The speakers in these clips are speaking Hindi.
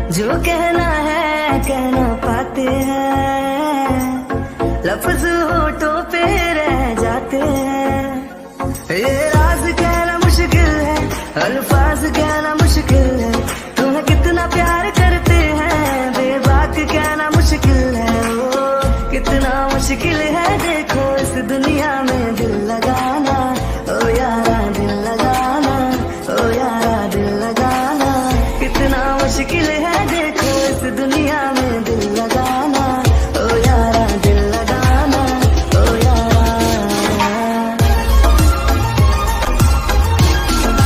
जो कहना है कह ना पाते हैं, लफ्ज होठों पे रह जाते हैं। ये राज कहना मुश्किल है, अल्फाज कहना मुश्किल है, तुम्हें कितना प्यार करते हैं बेबाक कहना मुश्किल है। ओ कितना मुश्किल है देखो इस दुनिया में दिल लगाना, ओ यारा दिल लगाना, ओ यारा दिल लगाना। कितना मुश्किल है देखो इस दुनिया में दिल लगाना, ओ यारा दिल लगाना, ओ यारा।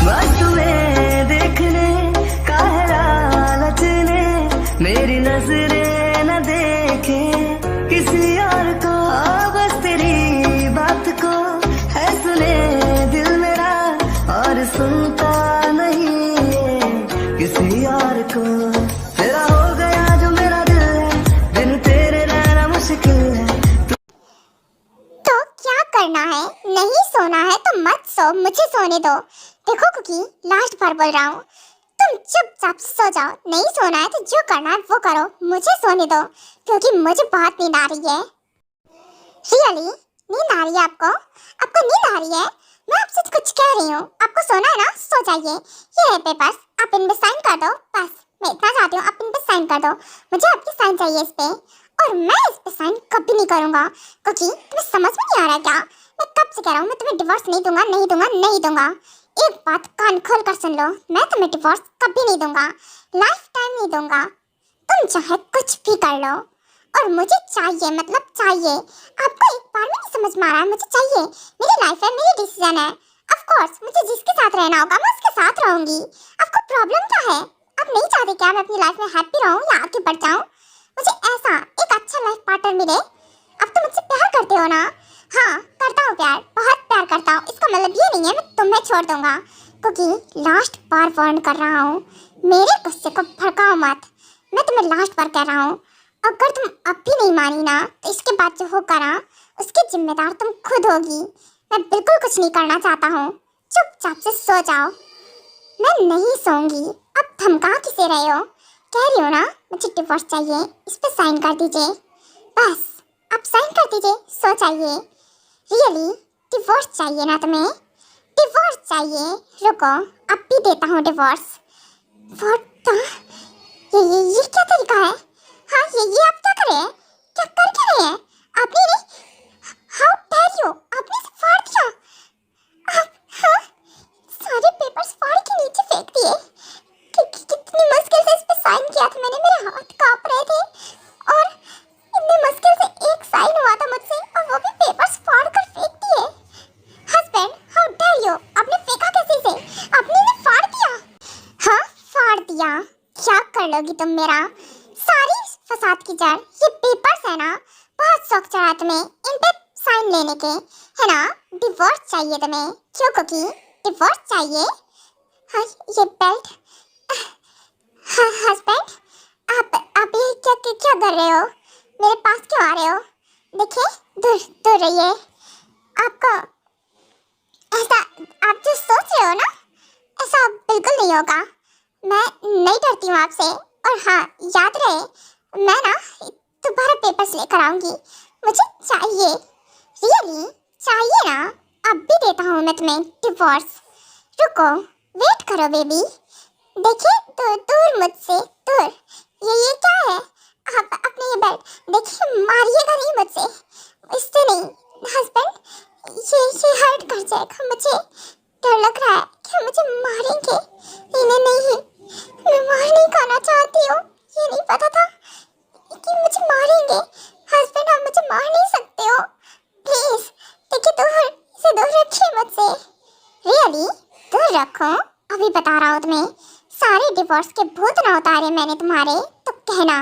बस तुम्हें देखने का है लालच ने, मेरी नजरें न देखे किसी और को। बस तेरी बात को है सुने दिल मेरा, और सुनता नहीं है किसी और को। तेरा हो गया जो मेरा दिल है, बिन तेरे रहना मुश्किल है। तो क्या करना है? नहीं सोना है तो मत सो, मुझे सोने दो। देखो कुकी, लास्ट बार बोल रहा हूँ, तुम चुपचाप सो जाओ। नहीं सोना है तो जो करना है वो करो, मुझे सोने दो क्योंकि मुझे बहुत नींद आ रही है। रियली नींद आ रही है आपको? आपको नींद आ रही है? मैं आपसे कुछ कह रही हूँ, आपको सोना है ना, सो जाइए। ये है पेपर्स, आप इन पे साइन कर दो। बस मैं इतना चाहती हूँ, आप इन पे साइन कर दो। मुझे आपकी साइन चाहिए इस पे, और मैं इस पे साइन कभी नहीं करूँगा क्योंकि तुम्हें समझ में नहीं आ रहा क्या? मैं कब से कह रहा हूँ, मैं तुम्हें डिवोर्स नहीं दूंगा, नहीं दूंगा, नहीं दूंगा। एक बात कान खोल कर सुन लो, मैं तुम्हें डिवोर्स कभी नहीं दूंगा, लाइफ टाइम नहीं दूंगा। तुम चाहे कुछ भी कर लो, और मुझे चाहिए, मतलब चाहिए। आपको एक बार में नहीं समझ में आ रहा है? मुझे चाहिए, मेरी लाइफ है, मेरी डिसीजन है। ऑफ कोर्स मुझे जिसके साथ रहना होगा मैं उसके साथ रहूंगी। आपको प्रॉब्लम क्या है? आप नहीं चाहते क्या मैं अपनी लाइफ में हैप्पी रहूं या आगे बढ़ जाऊं? मुझे ऐसा एक अच्छा लाइफ पार्टनर मिले। अब तो मुझसे प्यार करते हो ना? हाँ करता हूँ प्यार, बहुत प्यार करता हूँ। इसका मतलब ये नहीं है मैं तुम्हें छोड़ दूंगा, क्योंकि लास्ट बार वार्न कर रहा हूँ, मेरे गुस्से को भड़काओ मत। मैं तुम्हें लास्ट बार कह रहा हूँ, अगर तुम अब भी नहीं मानी ना तो इसके बाद जो होगा ना उसकी जिम्मेदार तुम खुद होगी। मैं बिल्कुल कुछ नहीं करना चाहता हूँ, चुपचाप से सो जाओ। मैं नहीं सोऊंगी। अब धमका किसे रहे हो? कह रही हो ना मुझे डिवोर्स चाहिए, इस पे साइन कर दीजिए। बस आप साइन कर दीजिए, सो जाइए। रियली डिवोर्स चाहिए ना तुम्हें? डिवोर्स चाहिए? रुको अब भी देता हूँ डिवोर्स। व्हाट द, ये क्या तरीका है? हाँ ये आप क्या कर रहे हैं? क्या कर क्या रहे हैं? आपने नहीं, हाउ डेयर यू, आपने इसे फाड़ दिया। आप हाँ सारे पेपर्स फाड़ के नीचे फेंक दिए। कितनी मुश्किल से इस पे साइन किया था मैंने, मेरे हाथ कांप रहे थे, और इतनी मुश्किल से एक साइन हुआ था मुझसे, और वो भी पेपर्स फाड़ कर फेंक दिए। हस्बैंड हाउ डेयर यू, आपने फेंका कैसे इसे? आपने इन्हें फाड़ दिया? हाँ फाड़ दिया। क्या कर लोगी तुम मेरा? सारी फसाद की जड़ ये पेपर्स है ना? बहुत शौक चढ़ा तुम्हें इन पे साइन लेने के, है ना? डिवोर्स चाहिए तुम्हें, क्यों कुकी? डिवोर्स चाहिए? हाँ ये बेल्ट। हाँ हस्बैंड, आप ये क्या कर रहे हो? मेरे पास क्यों आ रहे हो? देखिए दूर दूर रहिए। आपको ऐसा, आप जो सोच रहे हो ना ऐसा बिल्कुल नहीं होगा। मैं नहीं डरती हूँ आपसे, और हाँ याद रहे मैं ना दोबारा पेपर्स लेकर आऊंगी। मुझे चाहिए, रियली चाहिए ना? अब भी देता हूँ मैं तुम्हें डिवोर्स। रुको वेट करो बेबी। देखिए दूर दूर मुझसे दूर। ये क्या है? आप अपने ये बेल्ट देखिए, मारिएगा नहीं मुझसे, इससे नहीं। हस्बैंड ये हर्ट कर जाएगा, मुझे डर लग रहा है कि मुझे मारेंगे। नहीं नहीं, मैं मार नहीं खाना चाहती हूँ, ये नहीं पता था कि मुझे मारेंगे। हस्बैंड आप मुझे मार नहीं सकते हो, प्लीज। देखिए दूर, इसे दूर रखिए मुझसे। रियली दूर रखो? अभी बता रहा हूँ तुम्हें, सारे डिवोर्स के भूत ना उतारे मैंने तुम्हारे तो कहना।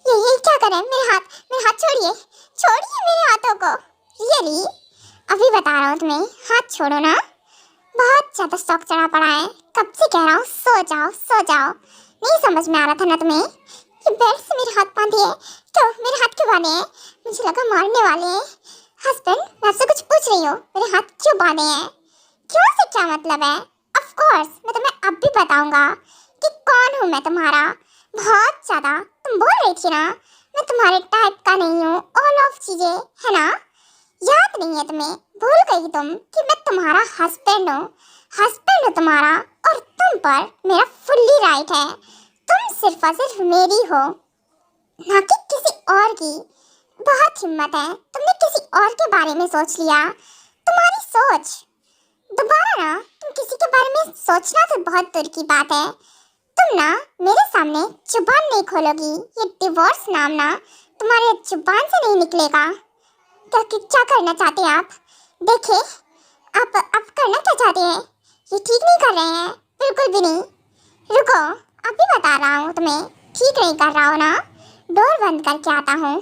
ये क्या करें? मेरे हाथ छोड़िए, छोड़िए मेरे हाथों को। रियली अभी बता रहा हूँ तुम्हें, हाथ छोड़ो ना। बहुत ज्यादा शौक चढ़ा पड़ा है, कब से कह रहा हूँ सो जाओ सो जाओ। नहीं समझ में आ रहा था ना तुम्हें? ये बेल्ट से मेरे हाथ बांधे हैं। क्यों मेरे हाथ क्यों बांधे हैं? मुझे लगा मारने वाले हैं। हस्बैंड मैं आपसे कुछ पूछ रही हूँ, मेरे हाथ क्यों बांधे हैं? क्यों से क्या मतलब है? ऑफ कोर्स मैं तुम्हें अब भी बताऊंगा कि कौन हूँ मैं तुम्हारा। बहुत ज्यादा। तुम बोल रही थी ना मैं तुम्हारे टाइप का नहीं हूँ, ऑल ऑफ चीजें, है ना? याद नहीं है तुम्हें? भूल गई तुम कि मैं तुम्हारा हस्बैंड हूँ तुम्हारा, और तुम पर मेरा फुल्ली राइट है। तुम सिर्फ और सिर्फ मेरी हो, ना कि किसी और की। बहुत हिम्मत है, तुमने किसी और के बारे में सोच लिया। तुम्हारी सोच दोबारा ना तुम किसी के बारे में सोचना तो बहुत दूर की बात है। तुम ना मेरे सामने जुबान नहीं खोलोगी। ये डिवोर्स नाम ना तुम्हारे जुबान से नहीं निकलेगा। क्या करना चाहते हैं आप? देखिए, आप करना क्या चाहते हैं? ये ठीक नहीं कर रहे हैं, बिल्कुल भी नहीं। रुको, अभी बता रहा हूँ तुम्हें। ठीक नहीं कर रहा हो ना? डोर बंद करके आता हूँ।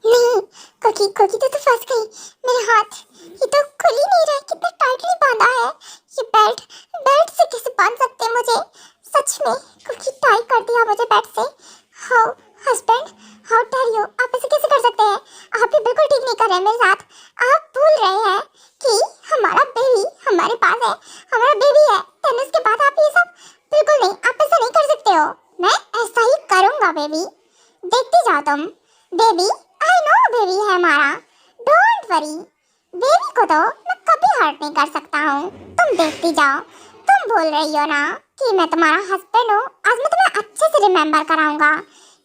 नहीं, कुकी तो फंस गई। मेरे हाथ ये तो खुल ही नहीं रहा। कितना टाइटली बांधा है ये बेल्ट से कैसे बांध सकते हैं मुझे? सच में कुकी टाई कर दिया मुझे बेल्ट से। How husband, how dare you? आप ऐसे कैसे कर सकते हैं? आप भी बिल्कुल ठीक नहीं कर रहे हैं मेरे साथ। आप भूल रहे हैं कि हमारा बेबी हमारे पास है, हमारा बेबी है। देन उसके बाद आप ये सब बिल्कुल नहीं, आप ऐसा नहीं कर सकते हो। मैं ऐसा ही करूँगा बेबी, देखते जाओ तुम। बेबी, आई नो बेबी है हमारा, डोंट वरी। बेबी को तो मैं कभी हर्ट नहीं कर सकता हूँ, तुम देखती जाओ। तुम बोल रही हो ना कि मैं तुम्हारा हस्बैंड हूँ। आज मैं तुम्हें अच्छे से रिमेम्बर कराऊंगा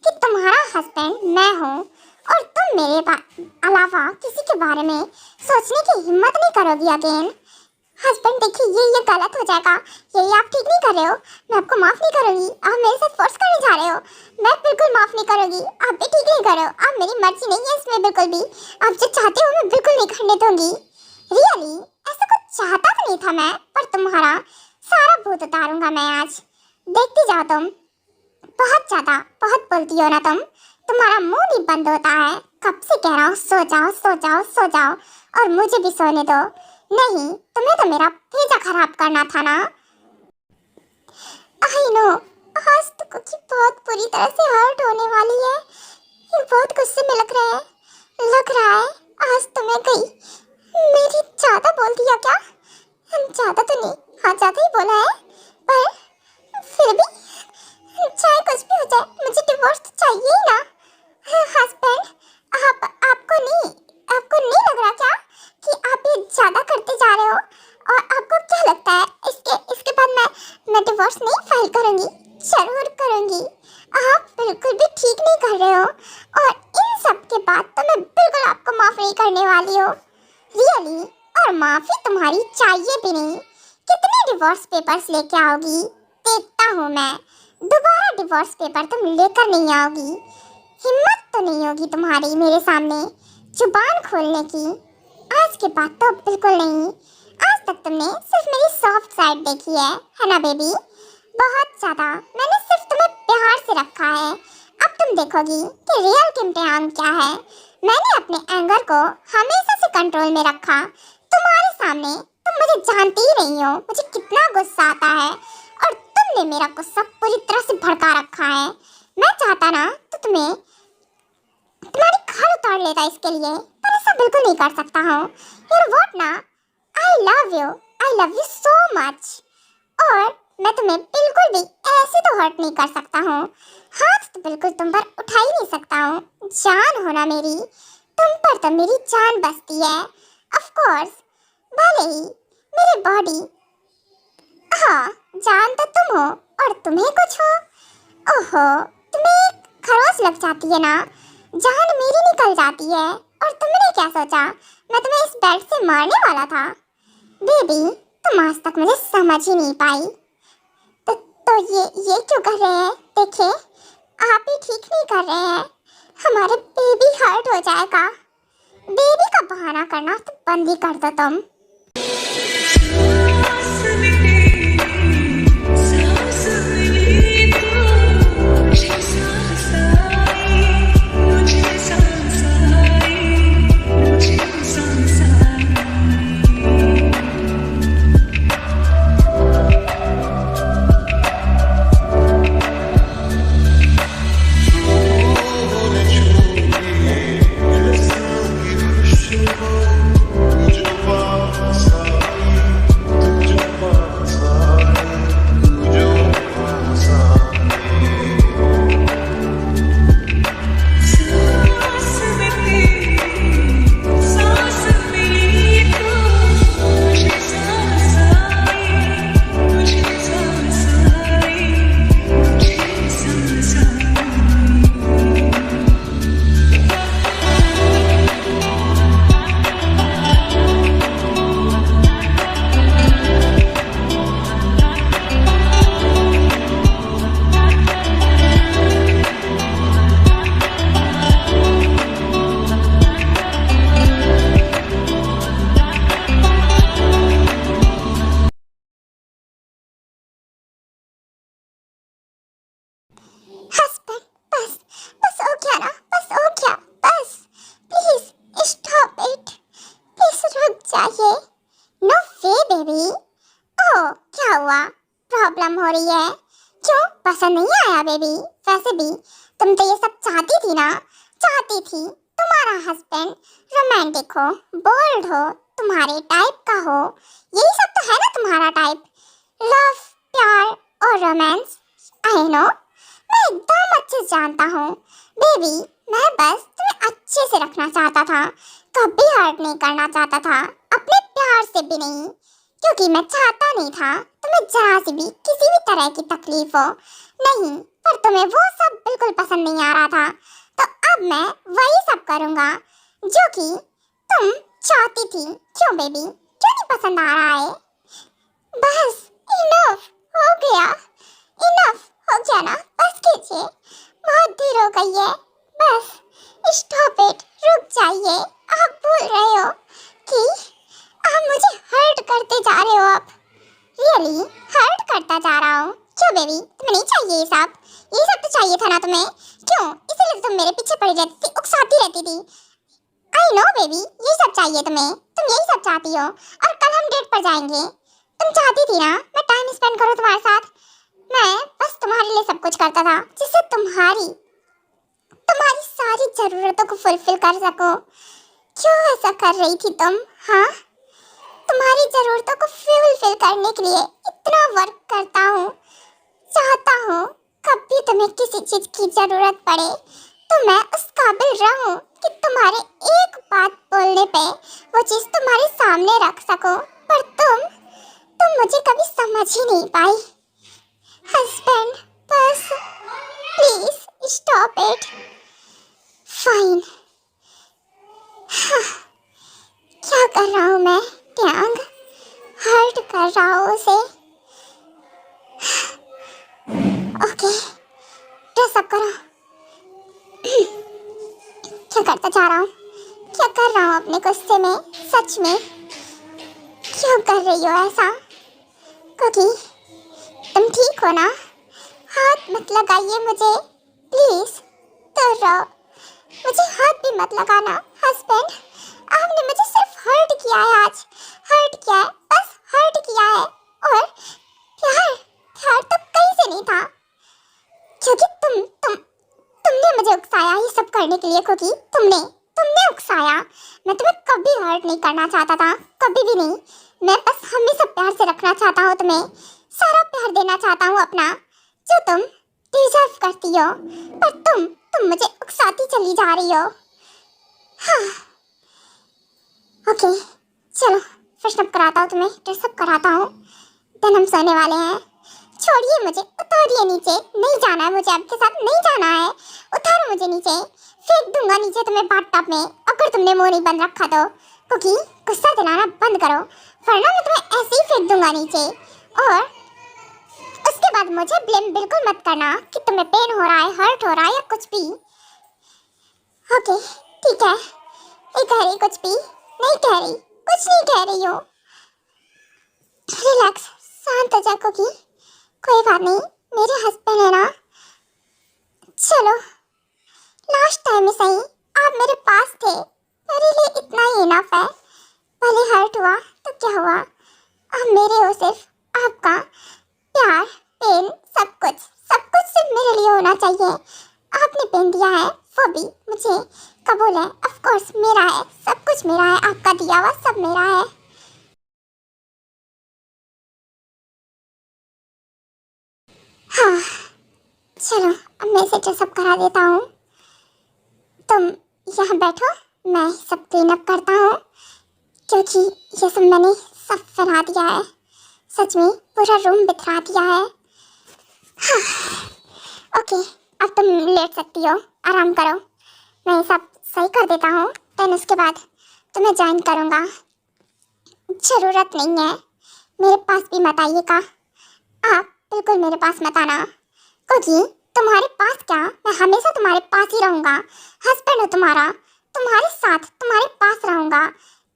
कि तुम्हारा हस्बैंड मैं हूँ, और तुम मेरे अलावा किसी के बारे में सोचने की हिम्मत नहीं करोगी अगेन। हस्बैंड देखिए, ये गलत हो जाएगा। ये आप ठीक नहीं कर रहे हो। मैं आपको माफ़ नहीं करूँगी। आप मेरे साथ फोर्स करने जा रहे हो। मैं बिल्कुल माफ़ नहीं करूँगी। आप भी ठीक नहीं कर रहे हो। आप मेरी मर्जी नहीं है इसमें बिल्कुल भी। आप जो चाहते हो मैं बिल्कुल नहीं करने दूँगी। रियली ऐसा कुछ चाहता तो नहीं था मैं, पर तुम्हारा सारा भूत उतारूँगा मैं आज। देखती जाओ तुम। बहुत बोलती हो ना तुम। तुम्हारा मुँह नहीं बंद होता है। कब से कह रहा हूँ सो जाओ, और मुझे भी सोने दो। नहीं, तुम्हें तो मेरा भेजा खराब करना था ना। आई नो, आज तो कुछ बहुत बुरी तरह से हर्ट होने वाली है। ये बहुत गुस्से में लग रहा है। आज तो मैं गई। मेरी ज़्यादा बोल दिया क्या? ज़्यादा तो नहीं, हाँ ज़्यादा ही बोला है, पर फिर भी चाहे कुछ भी हो जाए, मुझे डिवोर्स तो चाहिए ही ना। हस्बैंड, आपको नहीं लग रहा क्या कि आप ये ज़्यादा करते जा रहे हो? और आपको क्या लगता है इसके बाद मैं डिवोर्स नहीं फाइल करूँगी? जरूर करूँगी। आप बिल्कुल भी ठीक नहीं कर रहे हो, और इन सब के बाद तो मैं बिल्कुल आपको माफ़ नहीं करने वाली हूँ। रियली, और माफ़ी तुम्हारी चाहिए भी नहीं। कितने डिवोर्स पेपर्स लेके आओगी? देखता हूँ मैं। दोबारा डिवोर्स पेपर तुम लेकर नहीं आओगी। हिम्मत तो नहीं होगी तुम्हारी मेरे सामने जुबान खोलने की। आज के बाद तो बिल्कुल नहीं। आज तक तुमने सिर्फ मेरी सॉफ्ट साइड देखी है ना बेबी? बहुत ज़्यादा। मैंने सिर्फ तुम्हें प्यार से रखा है। अब तुम देखोगी कि रियल इम्तिहान क्या है। मैंने अपने एंगर को हमेशा से कंट्रोल में रखा। तुम्हारे सामने तुम मुझे जानती ही नहीं हो मुझे कितना गुस्सा आता है, और तुमने मेरा गुस्सा पूरी तरह से भड़का रखा है। मैं चाहता ना तो तुम्हारी खाल उतार लेता इसके लिए, पर ऐसा बिल्कुल नहीं कर सकता हूँ। यार व्हाट ना, I love you so much, और मैं तुम्हें बिल्कुल भी ऐसे तो हर्ट नहीं कर सकता हूँ। हाथ तो बिल्कुल तुम पर उठा ही नहीं सकता हूँ। जान हो ना मेरी, तुम पर तो मेरी जान बसती है। ऑफ कोर्स, भले ही मेरी बॉडी, हाँ जान तो तुम हो और तुम्हें कुछ हो। ओहो, तुम्हें एक खरोच लग जाती है ना, जान मेरी निकल जाती है। और तुमने क्या सोचा मैं तुम्हें इस बेल्ट से मारने वाला था? बेबी, तुम आज तक मुझे समझ ही नहीं पाई। तो ये क्यों कर रहे हैं? देखिए, आप ही ठीक नहीं कर रहे हैं। हमारे बेबी हर्ट हो जाएगा। बेबी का बहाना करना तो बंद ही कर दो तुम। चाहिए। नो वे बेबी। ओह क्या हुआ, प्रॉब्लम हो रही है? क्यों पसंद नहीं आया बेबी? वैसे भी तुम तो ये सब चाहती थी ना, चाहती थी तुम्हारा हस्बैंड रोमांटिक हो, बोल्ड हो, तुम्हारे टाइप का हो। यही सब तो है ना तुम्हारा टाइप, लव, प्यार और रोमांस। आई नो, मैं एकदम अच्छे से जानता हूँ बेबी। मैं बस तुम्हें अच्छे से रखना चाहता था, कभी हर्ट नहीं करना चाहता था, अपने प्यार से भी नहीं, क्योंकि मैं चाहता नहीं था तुम्हें जरा सी भी किसी भी तरह की तकलीफ हो। नहीं, पर तुम्हें वो सब बिल्कुल पसंद नहीं आ रहा था, तो अब मैं वही सब करूँगा जो कि तुम चाहती थी। क्यों बेबी, क्यों नहीं पसंद आ रहा है? बस इनफ हो गया, इनफ हो गया ना, बस कीजिए, बहुत देर हो गई है, बस स्टॉप इट, रुक जाइए। आप बोल रहे हो कि आप मुझे हर्ट करते जा रहे हो। आप रियली हर्ट करता जा रहा हूँ? क्यों बेबी, तुम्हें नहीं चाहिए ये सब? ये सब तो चाहिए था ना तुम्हें, क्यों? इसीलिए तुम मेरे पीछे पड़ी रहती थी, उकसाती रहती थी। आई नो बेबी, ये सब चाहिए तुम्हें, तुम यही सब चाहती हो। और कल हम डेट पर जाएंगे, तुम चाहती थी ना मैं टाइम स्पेंड करूँ तुम्हारे साथ। मैं बस तुम्हारे लिए सब कुछ करता था, जिससे तुम्हारी सारी जरूरतों को फुलफिल कर सको। क्यों ऐसा कर रही थी तुम? हाँ, तुम्हारी जरूरतों को फुलफिल करने के लिए इतना वर्क करता हूँ, चाहता हूँ कभी तुम्हें किसी चीज की जरूरत पड़े तो मैं उस काबिल रहूँ कि तुम्हारे एक बात बोलने पे वो चीज तुम्हारे सामने रख सको। पर तुम मुझे कभी समझ ही नहीं पाई। हस्बैंड, बस प्लीज स्टॉप इट। फाइन। क्या कर रहा हूँ मैं? ट्यांग हर्ट कर रहा हूँ उसे। ओके, ड्रेस अप करो। क्या करता जा रहा हूँ, क्या कर रहा हूँ अपने गुस्से में? सच में क्यों कर रही हो ऐसा? क्योंकि तुम ठीक हो ना? हाथ मत लगाइए मुझे प्लीज, दूर रहो। मुझे हाथ भी मत लगाना। हस्बैंड, आपने मुझे सिर्फ हर्ट किया है, आज हर्ट किया है, बस हर्ट किया है। और प्यार प्यार तो कहीं से नहीं था, क्योंकि तुमने मुझे उकसाया ये सब करने के लिए। क्योंकि तुमने उकसाया। मैं तुम्हें कभी हर्ट नहीं करना चाहता था, कभी भी नहीं। मैं बस हमेशा प्यार से रखना चाहता हूँ, तुम्हें सारा प्यार देना चाहता हूँ अपना, जो तुम डिजर्व करती हो। पर तुम मुझे उकसाती चली जा रही हो। हाँ, ओके, चलो फ्रेश अप कराता हूँ तुम्हें, ड्रेसअप कराता हूँ, देन हम सोने वाले हैं। छोड़िए मुझे, उतारिए नीचे, नहीं जाना है मुझे आपके साथ, नहीं जाना है। उतारो मुझे नीचे, फेंक दूंगा नीचे तुम्हें बाथटब में, अगर तुमने मुंह नहीं बंद रखा तो। क्योंकि गुस्सा दिलाना बंद करो, वरना मैं तुम्हें ऐसे ही फेंक दूंगा नीचे। और उसके बाद मुझे ब्लेम बिल्कुल मत करना कि तुम्हें पेन हो रहा है, हर्ट हो रहा है या कुछ भी। ओके ठीक है, नहीं कह रही कुछ भी, नहीं कह रही, कुछ नहीं कह रही हो। रिलैक्स, शांत हो जा कुकी, कोई बात नहीं, मेरे हस्बैंड है ना। चलो लास्ट टाइम में सही आप मेरे पास थे, मेरे लिए इतना ही इनफ है। भले हर्ट हुआ तो क्या हुआ, अब मेरे हो सिर्फ आपका प्यार, पेन, सब कुछ सिर्फ मेरे लिए होना चाहिए। आपने पेन दिया है वो भी मुझे कबूल है, ऑफ कोर्स मेरा है, सब कुछ मेरा है, आपका दिया हुआ सब मेरा है। हाँ चलो, अब मैं इसे ड्रेसअप करा देता हूँ। तुम यहाँ बैठो, मैं सब क्लीन अप करता हूँ, क्योंकि ये सब मैंने सब फैला दिया है, सच में पूरा रूम बिखरा दिया है। हाँ ओके, अब तुम लेट सकती हो, आराम करो, मैं सब सही कर देता हूँ, देन उसके बाद तुम्हें ज्वाइन करूँगा। ज़रूरत नहीं है मेरे पास भी मत आइएगा, आप बिल्कुल मेरे पास मत आना, क्योंकि तुम्हारे पास क्या, मैं हमेशा तुम्हारे पास ही रहूँगा। हस्बैंड हो तुम्हारा, तुम्हारे साथ तुम्हारे पास रहूँगा।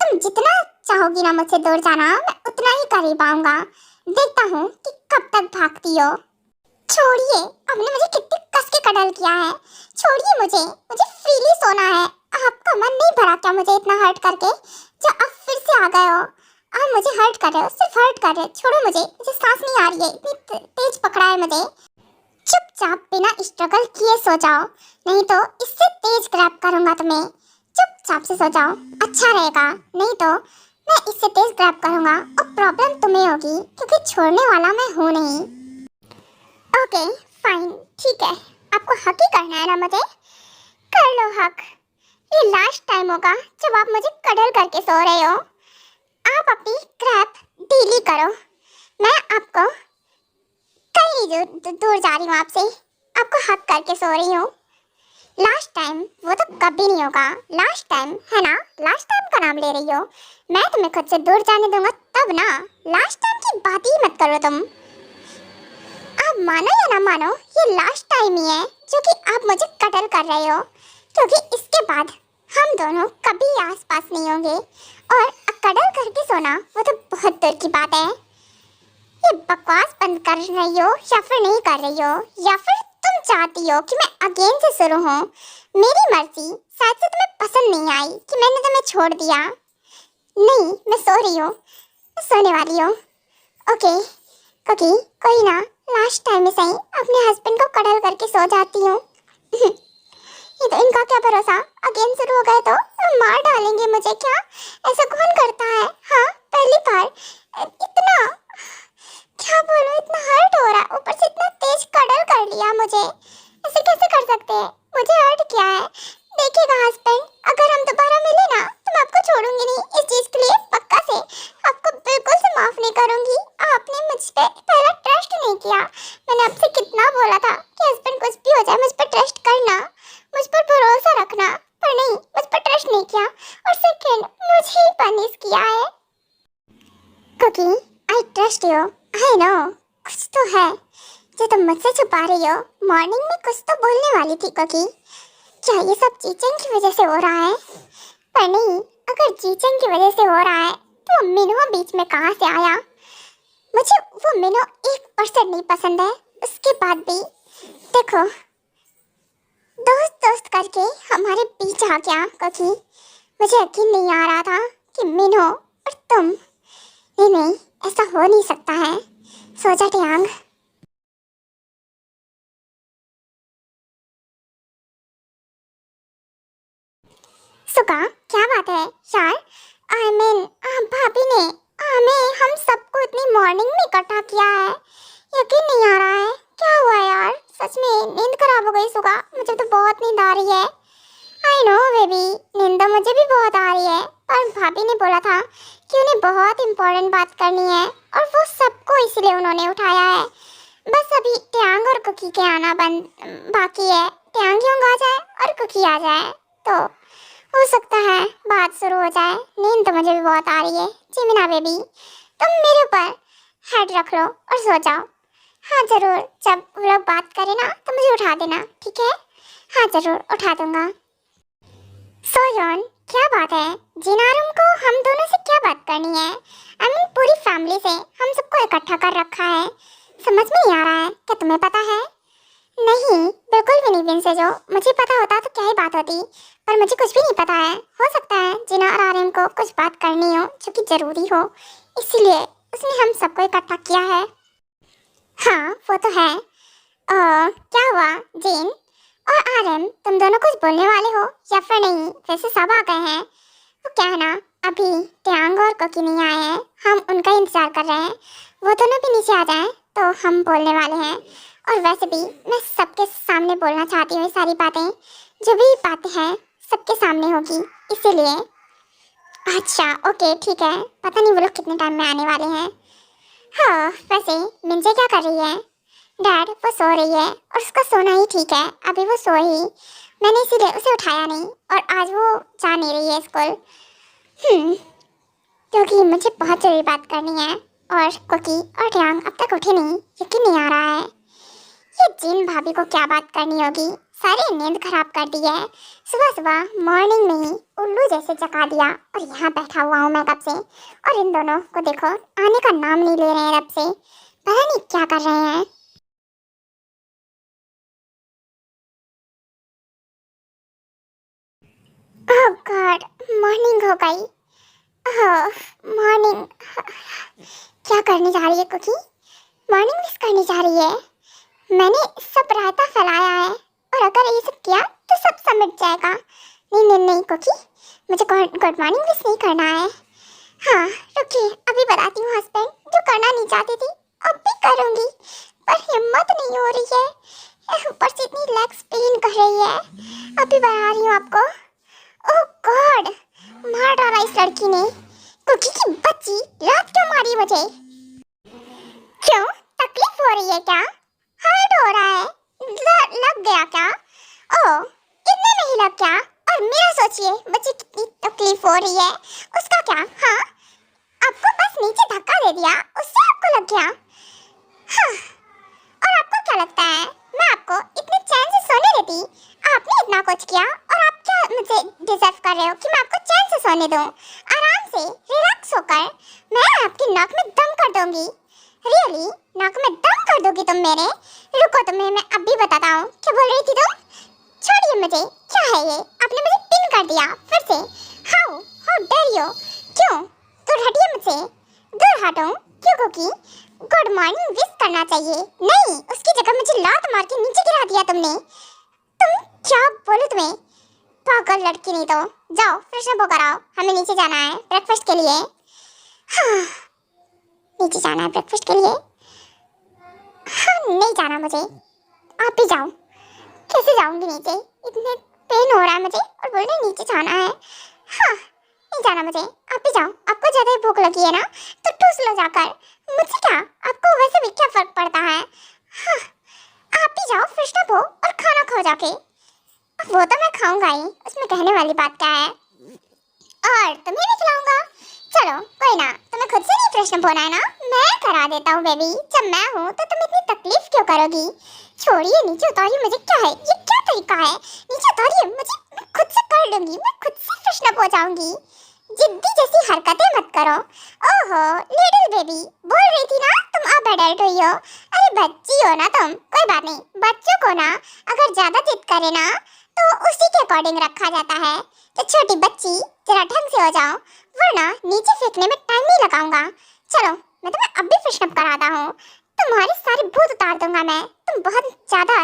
तुम जितना चाहोगी ना मुझसे दूर जाना, मैं उतना ही करीब आऊँगा। देखता हूँ कि कब तक भागती हो। छोड़िए, आपने मुझे कितनी कस के कडल किया है, छोड़िए मुझे फ्रीली सोना है, आपका मन नहीं भरा क्या मुझे इतना हर्ट करके, जो आप फिर से आ गए हो? आप मुझे हर्ट कर रहे हो, सिर्फ हर्ट कर रहे हो। छोड़ो मुझे, मुझे सांस नहीं आ रही है, इतनी तेज पकड़ा है मुझे। चुपचाप बिना स्ट्रगल किए सो जाओ, नहीं तो इससे तेज ग्रैब करूंगा तुम्हें। चुपचाप से सो जाओ, अच्छा रहेगा। नहीं तो मैं इससे तेज ग्रैब करूंगा और प्रॉब्लम तुम्हें होगी, क्योंकि छोड़ने वाला मैं हूं नहीं। ओके फाइन, ठीक है। आपको हक ही करना है ना मुझे, कर लो हक। ये लास्ट टाइम होगा जब आप मुझे कडल करके सो रहे हो। आप अपनी क्रैप डीली करो, मैं आपको कहीं नहीं दूर जा रही हूँ आपसे। आपको हक करके सो रही हूँ। लास्ट टाइम वो तो कभी नहीं होगा, लास्ट टाइम है ना। लास्ट टाइम का नाम ले रही हो, मैं तुम्हें खुद से दूर जाने दूंगा तब ना। लास्ट टाइम की बात ही मत करो तुम। आप मानो या ना मानो, ये लास्ट टाइम ही है जो कि आप मुझे कटल कर रहे हो, क्योंकि इसके बाद हम दोनों कभी आसपास नहीं होंगे। और कटल करके सोना वो तो बहुत दूर की बात है। ये बकवास बंद कर रही हो या फिर नहीं कर रही हो, या फिर तुम चाहती हो कि मैं अगेन से शुरू हूँ? मेरी मर्जी। शायद से तुम्हें पसंद नहीं आई कि मैंने तुम्हें छोड़ दिया। नहीं, मैं सो रही हूँ, मैं सोने वाली हूँ। ओके क्योंकि कोई ना, लास्ट टाइम में सही अपने हस्बैंड को कड़ल करके सो जाती हूँ। ये तो इनका क्या भरोसा, अगेन शुरू हो गए तो मार डालेंगे मुझे क्या? ऐसा कौन करता है? हाँ, पहली बार। इतना क्या बोलूं, इतना हर्ट हो रहा है, ऊपर से इतना तेज कड़ल कर लिया मुझे। ऐसे कैसे कर सकते हैं? मुझे हर्ट क्या है? देखिएगा हस्बैंड, अगर हम दोबारा मिले ना तो मैं आपको छोड़ूंगी नहीं, इस चीज के लिए पक्का से। आपको बिल्कुल से माफ नहीं करूंगी। आपने मुझ पे पहला ट्रस्ट नहीं किया। मैंने आपसे कितना बोला था कि हस्बैंड कुछ भी हो जाए मुझ पर ट्रस्ट करना, मुझ पर भरोसा रखना, पर नहीं, मुझ पर ट्रस्ट नहीं किया। और सेकंड, मुझे ही पनिश किया है। क्योंकि I trust you, I know कुछ तो है जो तुम मुझसे छुपा रही हो। मॉर्निंग में कुछ तो बोलने वाली थी क्योंकि क्या ये सब चीचन की वजह से हो रहा है? पर नहीं, अगर चीचन की वजह से हो रहा है तो मिनो बीच में कहाँ से आया? मुझे वो मिनो 1% नहीं पसंद है। उसके बाद भी देखो, दोस्त दोस्त करके हमारे बीच आ गया, क्योंकि मुझे यकीन नहीं आ रहा था कि मिनो और तुम। नहीं, ऐसा हो नहीं सकता है। सोचा टियांग। सुका, क्या बात है यार? आई मीन भाभी ने हमें हम सबको इतनी मॉर्निंग में इकट्ठा किया है, यकीन नहीं आ रहा है। क्या हुआ यार? सच में नींद खराब हो गई सुका, मुझे तो बहुत नींद आ रही है। आई नो बेबी, नींद तो मुझे भी बहुत आ रही है, पर भाभी ने बोला था कि उन्हें बहुत इंपॉर्टेंट बात करनी है और वो सबको इसलिए उन्होंने उठाया है। बस अभी ट्यांग और कुकी के आना बंद बाकी है। ट्यांग योंग आ जाए और कुकी आ जाए तो हो सकता है बात शुरू हो जाए। नींद तो मुझे भी बहुत आ रही है। जिमिना बेबी, तुम मेरे ऊपर हेड रख लो और सो जाओ। हाँ जरूर, जब वो लोग बात करें ना तो मुझे उठा देना, ठीक है? हाँ जरूर उठा दूंगा। सोजोन, क्या बात है? जिनारुम को हम दोनों से क्या बात करनी है? आई मीन पूरी फैमिली से हम सबको इकट्ठा कर रखा है। समझ में नहीं आ रहा है, क्या तुम्हें पता है? नहीं, बिल्कुल भी नहीं विंसेजो। मुझे पता होता तो क्या ही बात होती, पर मुझे कुछ भी नहीं पता है। हो सकता है जिना और आर्यन को कुछ बात करनी हो जो कि जरूरी हो, इसीलिए उसने हम सबको इकट्ठा किया है। हाँ वो तो है। क्या हुआ जिन और आर्यन, तुम दोनों कुछ बोलने वाले हो या फिर नहीं? वैसे सब आ गए हैं। वो क्या है ना, अभी ट्यांग और कोकी नहीं आए हैं, हम उनका इंतजार कर रहे हैं। वो दोनों भी नीचे आ जाएं तो हम बोलने वाले हैं। और वैसे भी मैं सबके सामने बोलना चाहती हूँ, ये सारी बातें जो भी बातें हैं सबके सामने होगी, इसीलिए। अच्छा ओके ठीक है, पता नहीं वो लोग कितने टाइम में आने वाले हैं। हाँ वैसे मिंजे क्या कर रही है? डैड वो सो रही है और उसका सोना ही ठीक है, अभी वो सो ही। मैंने इसीलिए उसे उठाया नहीं और आज वो जा नहीं रही है स्कूल। क्योंकि मुझे बहुत जरूरी बात करनी है। और कुकी और ट्यांग अब तक उठे नहीं, यकीन नहीं आ रहा है। ये जिन भाभी को क्या बात करनी होगी, सारी नींद खराब कर दी है। सुबह सुबह मॉर्निंग में ही उल्लू जैसे जगा दिया और यहाँ बैठा हुआ हूँ मैं कब से। और इन दोनों को देखो, आने का नाम नहीं ले रहे हैं तब से, पता नहीं क्या कर रहे हैं। ओह गॉड, मॉर्निंग हो गई। ओह मॉर्निंग। क्या करने जा रही है कुकी? मॉर्निंग विश करने जा रही है। मैंने सब रायता फैलाया है और अगर ये सब किया तो सब समिट जाएगा। नहीं नहीं नहीं कुकी, मुझे गुड मॉर्निंग विश नहीं करना है। हाँ रुकिए, अभी बताती हूँ हस्बैंड, जो करना नहीं चाहती थी अब भी करूँगी, पर हिम्मत नहीं हो रही है, ऊपर से इतनी लेग्स पेन कर रही है। अभी बता रही हूँ आपको। ओह गॉड, मार डाला इस लड़की ने। कुकी की बच्ची, रात क्यों मारी मुझे? क्यों, तकलीफ हो रही है क्या? हर्ट हो रहा है? लग गया क्या? ओह, इतने नहीं लग क्या? और मेरा सोचिए, मुझे कितनी तकलीफ हो रही है, उसका क्या? हाँ, आपको बस नीचे धक्का दे दिया, उससे आपको लग गया? हाँ, और आपको क्या लगता है मैं आपको इतने चैन से सोने देती? आपने इतना कुछ किया और आप क्या मुझे डिजर्व कर रहे हो कि मैं आपको चैन से सोने दूं? आराम से रिलैक्स होकर मैं आपकी नाक में दम कर दूंगी। रियली, नाक में दम कर दोगी तुम मेरे? रुको तुम्हें मैं अभी बताता हूँ। क्या बोल रही थी तुम? छोड़िए मुझे। क्या है ये? आपने मुझे पिन कर दिया फिर से। How dare you? क्यों? दूर हटिए मुझसे। दूर हटो? क्यों कुकी? गुड मॉर्निंग विश करना चाहिए। नहीं, उसकी जगह मुझे लात मार के नीचे गिरा दिया तुमने। तुम क्या बोलूं तुम्हें? पागल लड़की, नहीं तो जाओ फ्रेश अप होकर आओ, हमें नीचे जाना है ब्रेकफास्ट के लिए। हाँ, नीचे जाना है ब्रेकफास्ट के लिए। हाँ, नहीं जाना मुझे, आप ही जाओ। कैसे जाऊंगी नीचे? इतने पेन हो रहा है मुझे और बोल रहे नीचे जाना है। हाँ, नहीं जाना मुझे, आप ही जाओ। आपको ज्यादा ही भूख लगी है ना, तो ठूस लो जाकर। मुझे क्या, आपको वैसे भी क्या फर्क पड़ता है? हाँ, आप ही जाओ, फ्रेश अप हो और खाना खाओ जाके। वो तो मैं खाऊंगा ही, उसमें कहने वाली बात क्या है? और तुम्हें भी खिलाऊंगा। चलो कोई ना, तुम्हें खुद से नहीं फ्रेश अप होना है ना, मैं करा देता हूँ बेबी। जब मैं हूँ तो तुम इतनी तकलीफ क्यों करोगी? छोड़िए, नीचे उतारिए मुझे। क्या है ये, क्या तरीका है? नीचे उतारिए मुझे, मैं खुद से कर लूंगी, मैं खुद से फ्रेश अप हो जाऊंगी। जिद्दी जैसी हरकतें मत करो। ओहो लिटिल बेबी, बोल रही थी ना तुम अब एडल्ट हुई हो। अरे बच्ची हो ना तुम, कोई बात नहीं। बच्चों को ना अगर ज्यादा जिद करे ना तो उसी के अकॉर्डिंग रखा जाता है। तो छोटी बच्ची, जरा ढंग से हो जाओ, वरना नीचे फेंकने में टाइम नहीं लगाऊंगा। चलो मैं तुम्हें अभी फ्रेश अप कराता हूँ, तुम्हारी सारी भूत उतार दूंगा मैं। तुम बहुत ज्यादा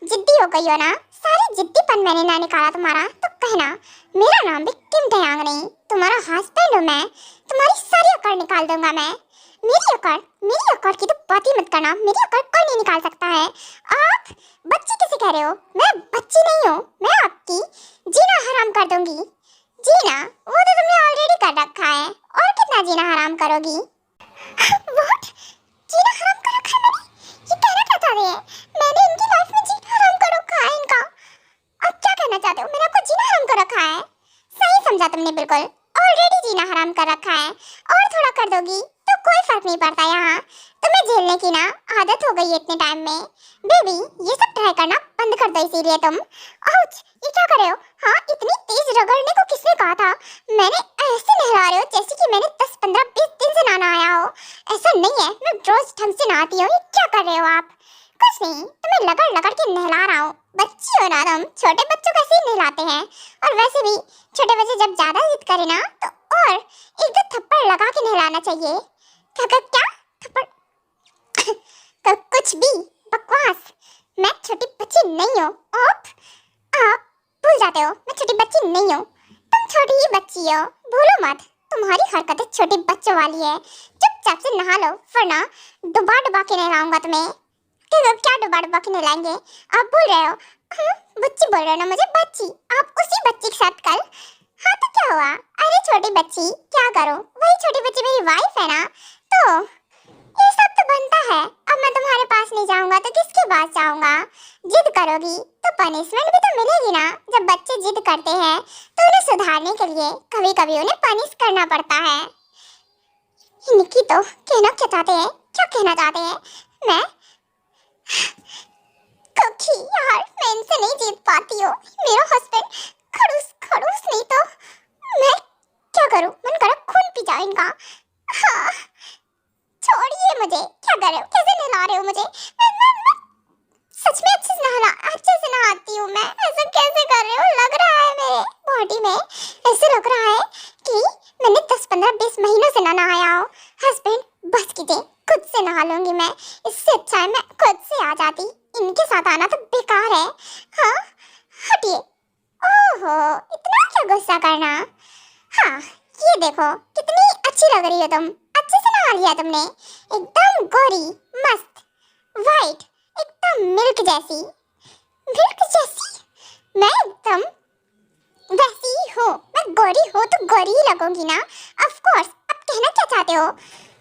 जिद्दी हो गई हो ना, सारी जिद्दीपन मैंने ना निकाला तुम्हारा तो कहना। मेरा नाम भी किम दयांग नहीं, तुम्हारा हस्बैंड हूँ मैं। तुम्हारी सारी अकड़ निकाल दूंगा मैं। मेरी अकड़ की तो बात ही मत करना। मेरी अकड़ कोई नहीं निकाल सकता है। आप बच्ची किसे कह रहे हो? मैं बच्ची नहीं हूँ, मैं आपकी जीना हराम कर दूंगी। जीना वो तो तुमने ऑलरेडी कर रखा है, और कितना जीना हराम करोगी? व्हाट? जीना हराम कर रखा है मैंने? ये कहना क्या चाह रहे हैं? मैंने इनकी लाइफ में जीना हराम कर रखा है इनका। आप क्या कहना चाहते हो? मैंने आपको जीना हराम कर रखा है? सही समझा तुमने, बिल्कुल ऑलरेडी जीना हराम कर रखा है। और थोड़ा कर दोगी तो कोई फर्क नहीं पड़ता यहाँ। तुम्हें झेलने की ना आदत हो गई है इतने टाइम में। बेबी ये सब ट्राई करना बंद कर दो इसीलिए तुम। आउच, ये क्या कर रहे हो? हाँ, इतनी तेज रगड़ने को किसने कहा था? मैंने ऐसे नहला रहे हो जैसे कि मैंने 10, 15, 20 दिन से नहाना आया हो। ऐसा नहीं है, मैं रोज ढंग से नहाती हूँ। ये क्या कर रहे हो आप? कुछ नहीं, तुम्हें लगड़ लगड़ के नहला रहा हूँ। बच्ची हो ना तुम, छोटे बच्चों को ऐसे ही नहलाते हैं। और वैसे भी छोटे बच्चे जब ज्यादा जिद करे ना तो और एक दो थप्पड़ लगा के नहलाना चाहिए। क्या थप्पड़? कुछ भी बकवास। मैं छोटी बच्ची नहीं हूँ। आप भूल जाते हो मैं छोटी बच्ची नहीं हूँ। तुम छोटी ही बच्ची हो, भूलो मत। तुम्हारी हरकतें छोटे बच्चों वाली है। चुपचाप से नहा लो, वरना डुबा डुबा के नहलाऊंगा तुम्हें। क्या डुबा डुबा के नहलाएंगे? आप बोल रहे हो? बच्ची बोल रहे हो ना मुझे, बच्ची। आप उसी बच्ची के साथ कल। हाँ तो क्या हुआ? अरे छोटी बच्ची, क्या करो? वही छोटी बच्ची मेरी वाइफ है ना, तो ये सब तो बनता है। अब मैं तुम्हारे पास नहीं जाऊंगा तो किसके पास जाऊंगा? जिद करोगी तो पनिशमेंट भी तो मिलेगी ना। जब बच्चे जिद करते हैं तो उन्हें सुधारने के लिए कभी कभी उन्हें पनिश करना पड़ता है। इनकी तो कहना क्या चाहते हैं? क्या कहना चाहते हैं? मैं कुकी यार, मैं इनसे नहीं जीत पाती हूँ। मेरा हस्बैंड खड़ूस खड़ूस नहीं तो मैं क्या करूँ? मन करा खून पी जाए इनका। हाँ, छोड़िए मुझे। क्या कर रहे हो? कैसे नहला रहे हो मुझे? मैं सच में अच्छे से अच्छे से नहाती हूँ मैं। ऐसा कैसे कर रहे हो? लग रहा है मेरे बॉडी में, ऐसे लग रहा है कि मैंने 10-15-20 महीनों से ना नहाया हो। हस्बैंड बस कीजिए, खुद से नहा लूंगी मैं। इससे अच्छा है मैं खुद से आ जाती, इनके साथ आना तो बेकार है। हाँ हटिए। ओहो, इतना क्या गुस्सा करना। हाँ ये देखो कितनी अच्छी लग रही हो तुम, अच्छे से नहा लिया तुमने, एकदम गोरी मस्त वाइट, एकदम मिल्क जैसी। मिल्क जैसी? मैं एकदम वैसी ही हूँ। मैं गोरी हूँ तो गोरी ही लगूंगी ना। Of course. अब कहना क्या चाहते हो?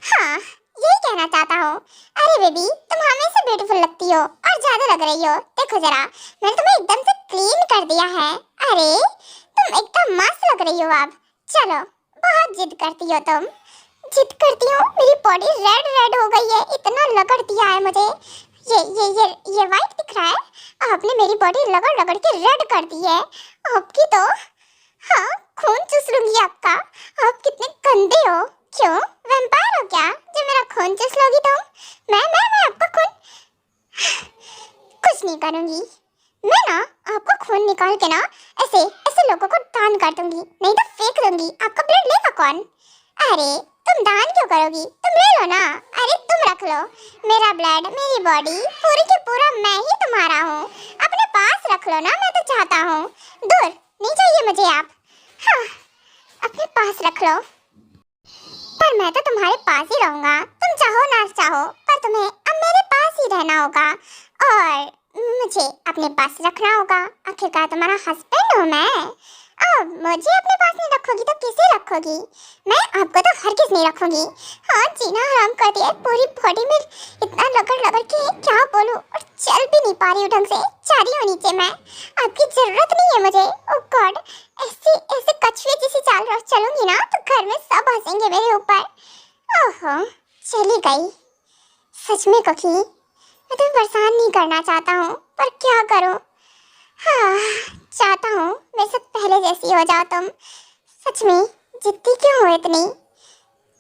हाँ यही कहना चाहता हूँ। अरे बेबी तुम हमेशा ब्यूटीफुल लगती हो और ज्यादा लग रही हो। देखो जरा, मैंने तुम्हें एकदम से क्लीन कर दिया है। अरे तुम एकदम मस्त लग रही हो अब। चलो, बहुत जिद करती हो तुम। जिद करती हो? मेरी बॉडी रेड रेड हो गई है, इतना लगड़ दिया है मुझे। ये वाइट दिख रहा है। आपने मेरी बॉडी रगड़ रगड़ के रेड कर दी है। आपकी तो हाँ खून चूस लूंगी आपका। आप कितने गंदे हो। क्यों, वैम्पायर हो क्या जो मेरा खून चूस लोगी तुम? मैं आपका खून कुछ नहीं करूंगी। मैं ना आपका खून निकाल के ना ऐसे ऐसे लोगों को दान कर दूंगी, नहीं तो फेंक दूंगी। आपका ब्लड लेगा कौन? अरे तुम दान क्यों करोगी? तुम ले लो ना। अरे तुम रख लो मेरा ब्लड, मेरी बॉडी पूरी की पूरा मैं ही तुम्हारा हूँ। अपने पास रख लो ना, मैं तो चाहता हूँ। दूर नहीं चाहिए मुझे आप। हाँ अपने पास रख लो। पर मैं तो तुम्हारे पास ही रहूंगा, तुम चाहो ना चाहो, पर तुम्हें अब मेरे पास ही रहना होगा और मुझे अपने पास रखना होगा। आखिरकार तुम्हारा हस्बैंड हूँ मैं। अब मुझे अपने पास नहीं रखोगी तो किसे रखोगी? मैं आपको तो हरगिज नहीं रखूंगी। हाँ जीना हराम कर दिया पूरी बॉडी में, इतना लगड़ लगड़ के क्या बोलूं, और चल भी नहीं पा रही हूँ ढंग से। जा रही हूँ नीचे मैं, आपकी जरूरत नहीं है मुझे। ओह गॉड, ऐसे ऐसे कछुए जैसी चाल रहा चलूंगी ना तो घर में सब हंसेंगे मेरे ऊपर। ओहो चली गई। सच में कखी, मैं तुम्हें परेशान नहीं करना चाहता हूँ, पर क्या करूँ। हाँ चाहता हूँ मेरे साथ पहले जैसी हो जाओ तुम। सच में जिद्दी क्यों हो इतनी?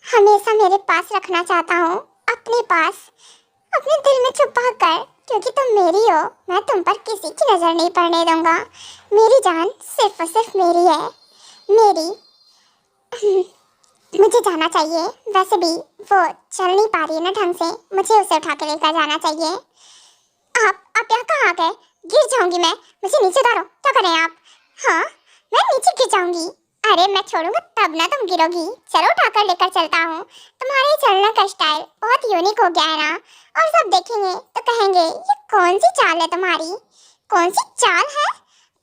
हमेशा मेरे पास रखना चाहता हूँ, अपने पास, अपने दिल में छुपा कर, क्योंकि तुम मेरी हो। मैं तुम पर किसी की नजर नहीं पड़ने दूंगा। मेरी जान सिर्फ और सिर्फ मेरी है, मेरी। मुझे जाना चाहिए, वैसे भी वो चल नहीं पा रही है ना ढंग से, मुझे उसे उठा के लेकर जाना चाहिए। आप यहाँ कहाँ आ गए? गिर जाऊंगी मैं, मुझे नीचे उतारो। क्या करें आप? हाँ मैं नीचे गिर जाऊंगी। अरे मैं छोड़ूंगा तब ना तुम गिरोगी। चलो उठाकर लेकर चलता हूँ। तुम्हारे चलने का स्टाइल बहुत यूनिक हो गया है ना, और सब देखेंगे तो कहेंगे ये कौन सी चाल है तुम्हारी। कौन सी चाल है?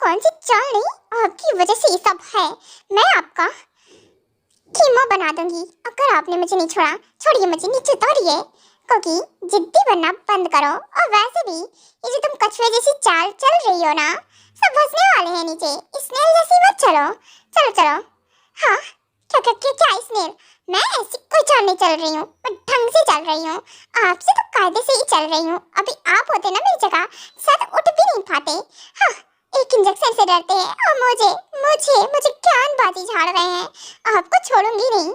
कौन सी चाल नहीं, आपकी वजह से ये सब है। मैं आपका कीमा बना दूंगी अगर आपने मुझे नहीं छोड़ा। छोड़िए मुझे, नीचे उतारिए। क्योंकि जिद्दी बनना बंद करो। और वैसे भी ये जो तुम कछुए जैसी चाल चल रही हो ना, सब हंसने वाले हैं नीचे। स्नेल जैसी मत चलो। चलो चलो। हाँ क्या क्या क्या क्या स्नेल? मैं ऐसी कोई चाल नहीं चल रही हूँ, मैं ढंग से चल रही हूँ। आपसे तो कायदे से ही चल रही हूँ। अभी आप होते ना मेरी जगह, शायद उठ भी नहीं पाते। हाँ एक इंजेक्शन से डरते हैं और मुझे मुझे मुझे ज्ञानबाजी झाड़ रहे हैं। आपको छोड़ूंगी नहीं।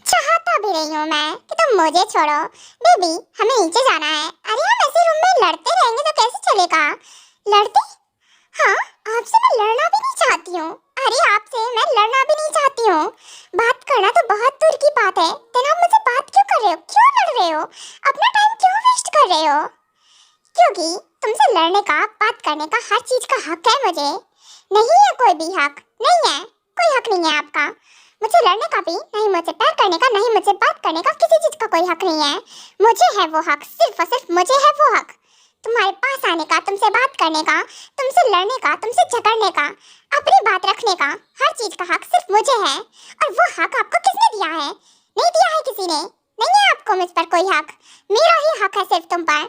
चाहता भी रही हूँ मैं कि तुम मुझे छोड़ो। बेबी हमें नीचे जाना है। अरे हम ऐसे रूम में लड़ते रहेंगे तो कैसे चलेगा? लड़ते? हाँ आपसे मैं लड़ना भी नहीं चाहती हूँ। अरे आपसे मैं लड़ना भी नहीं चाहती हूँ। बात करना तो बहुत दूर की बात है, तो आप मुझसे बात क्यों कर रहे हो? क्यों लड़ रहे हो? अपना टाइम क्यों वेस्ट कर रहे हो? क्योंकि तुमसे लड़ने का, बात करने का हर चीज का हक है मुझे। नहीं है कोई भी हक, नहीं है कोई हक नहीं है आपका। मुझे लड़ने का भी नहीं, मुझे प्यार करने का नहीं, मुझे बात करने का किसी चीज का कोई हक नहीं है। मुझे है वो हक, सिर्फ और सिर्फ मुझे है वो हक। तुम्हारे पास आने का, तुमसे बात करने का, तुमसे लड़ने का, तुमसे झगड़ने का, अपनी बात रखने का, हर चीज का हक सिर्फ मुझे है। और वो हक आपको किसने दिया है? नहीं दिया है किसी ने। नहीं है आपको मुझ पर कोई हक। मेरा ही हक है सिर्फ तुम पर।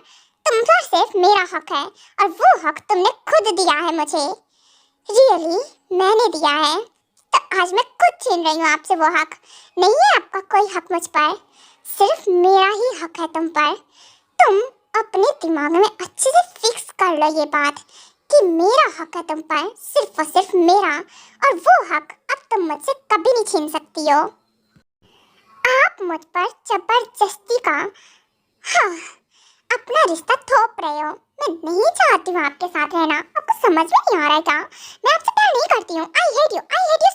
तुम पर सिर्फ मेरा हक है, और वो हक तुमने खुद दिया है मुझे। रियली मैंने दिया है, तो आज मैं खुद छीन रही हूँ आपसे वो हक। नहीं है आपका कोई हक मुझ पर, सिर्फ मेरा ही हक है तुम पर। तुम अपने दिमाग में अच्छे से फिक्स कर लो ये बात कि मेरा हक है तुम पर, सिर्फ और सिर्फ मेरा, और वो हक अब तुम मुझसे कभी नहीं छीन सकती हो। आप मुझ पर जबरदस्ती का हाँ अपना रिश्ता थोप रहे हो। मैं नहीं चाहती हूँ आपके साथ रहना। आपको समझ में नहीं आ रहा है क्या? मैं आपसे प्यार नहीं करती हूँ। I hate you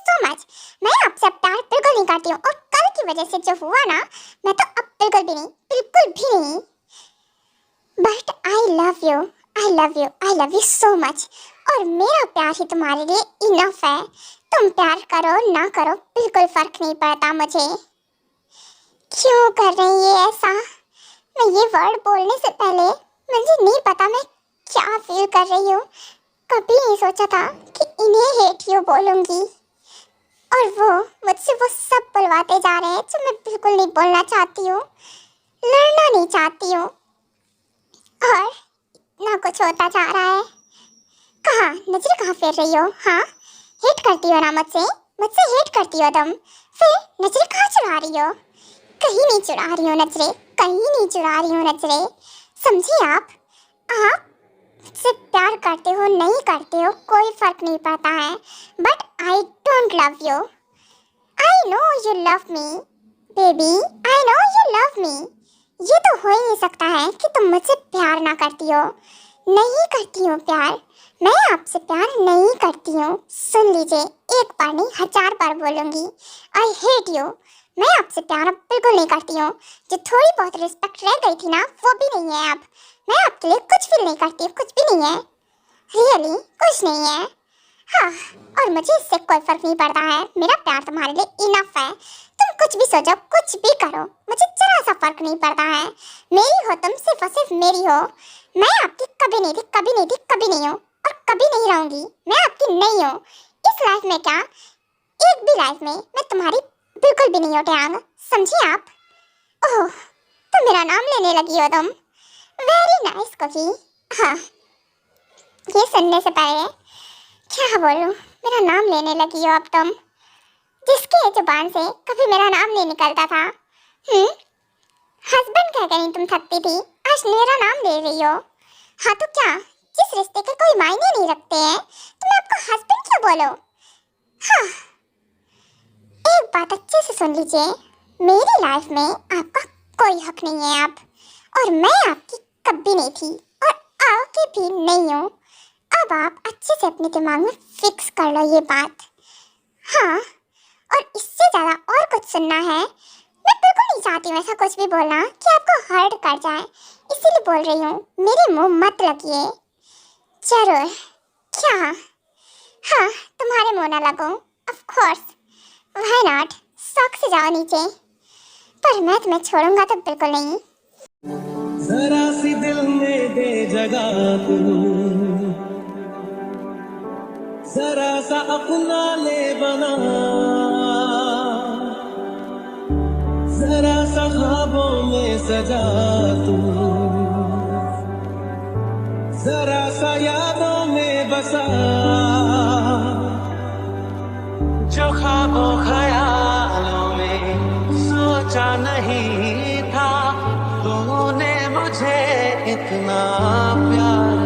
so much. मैं आपसे अब प्यार बिल्कुल नहीं करती हूँ, और कल की वजह से जो हुआ ना, मैं तो अब बिल्कुल भी नहीं। But I love you so much, और मेरा प्यार ही तुम्हारे लिए इनफ है। तुम प्यार करो ना करो बिल्कुल फर्क नहीं पड़ता मुझे। क्यों कर रही है ऐसा? मैं ये वर्ड बोलने से पहले मुझे नहीं पता मैं क्या फील कर रही हूँ। कभी नहीं सोचा था कि इन्हें हेट यू बोलूंगी, और वो मुझसे वो सब बुलवाते जा रहे हैं जो मैं बिल्कुल नहीं बोलना चाहती हूँ, लड़ना नहीं चाहती हूँ, और ना कुछ होता जा रहा है। कहाँ नजरें कहाँ फेर रही हो? हाँ, हेट करती हो ना मुझसे हेट करती हो तुम, फिर नजरें कहाँ चुरा रही हो? कहीं नहीं चुरा रही हो नजरें, कहीं नहीं चुरा रही हो नजरें। समझे आप मुझसे प्यार करते हो नहीं करते हो कोई फर्क नहीं पड़ता है, but I don't love you. I know you love me baby, I know you love me. ये तो हो ही नहीं सकता है कि तुम मुझसे प्यार ना करती हो। नहीं करती हूँ प्यार, मैं आपसे प्यार नहीं करती हूँ। सुन लीजिए, एक बार नहीं 1000 बार बोलूँगी, आई हेट यू। मैं आपसे प्यार अब बिल्कुल नहीं करती हूँ। जो थोड़ी बहुत रिस्पेक्ट रह गई थी ना, वो भी नहीं है अब। मैं आपके लिए कुछ फील नहीं करती, कुछ भी नहीं है, रियली कुछ नहीं है। हाँ, और मुझे इससे कोई फर्क नहीं पड़ता है। मेरा प्यार तुम्हारे लिए इनफ है। तुम कुछ भी सोचो, कुछ भी करो, मुझे जरा सा फर्क नहीं पड़ता है। मेरी हो तुम, सिर्फ और सिर्फ मेरी हो। मैं आपकी कभी नहीं थी, कभी नहीं थी, कभी नहीं हूँ, और कभी नहीं रहूंगी। मैं आपकी नहीं हूँ। इस लाइफ में क्या, एक भी लाइफ में मैं तुम्हारी बिल्कुल भी नहीं हो टांग, समझी आप? ओह, तो मेरा नाम लेने लगी हो तुम। Very nice cookie. हाँ, ये सुनने से पहले क्या बोलूं, मेरा नाम लेने लगी हो अब तुम, जिसके जुबान से कभी मेरा नाम नहीं निकलता था। हस्बैंड कहकर नहीं तुम थकती थी, आज मेरा नाम ले रही हो। हाँ तो क्या, जिस रिश्ते के कोई मायने नहीं रखते हैं, तो मैं आपको हस्बैंड क्यों बोलो? हाँ, एक बात अच्छे से सुन लीजिए, मेरी लाइफ में आपका कोई हक नहीं है अब, और मैं आपकी कभी नहीं थी और आगे भी नहीं हूँ। अब आप अच्छे से अपने दिमाग में फिक्स कर लो ये बात। हाँ, और इससे ज़्यादा और कुछ सुनना है, मैं बिल्कुल नहीं चाहती हूँ ऐसा कुछ भी बोलना कि आपको हर्ट कर जाए, इसीलिए बोल रही हूँ, मेरे मुंह मत लगिए। जरूर, क्या? हाँ, तुम्हारे मुंह ना लगूं, ऑफ कोर्स, व्हाई नॉट। शौक से जाओ नीचे, पर मैं तुम्हें छोड़ूंगा तो बिल्कुल नहीं। जरा सी दिल में दे जगह तू, जरा सा अपना ले बना, जरा सा ख्वाबों में सजा तू, जरा सा यादों में बसा, जो ख्वाबों ख्यालों में सोचा नहीं था, तूने मुझे इतना प्यार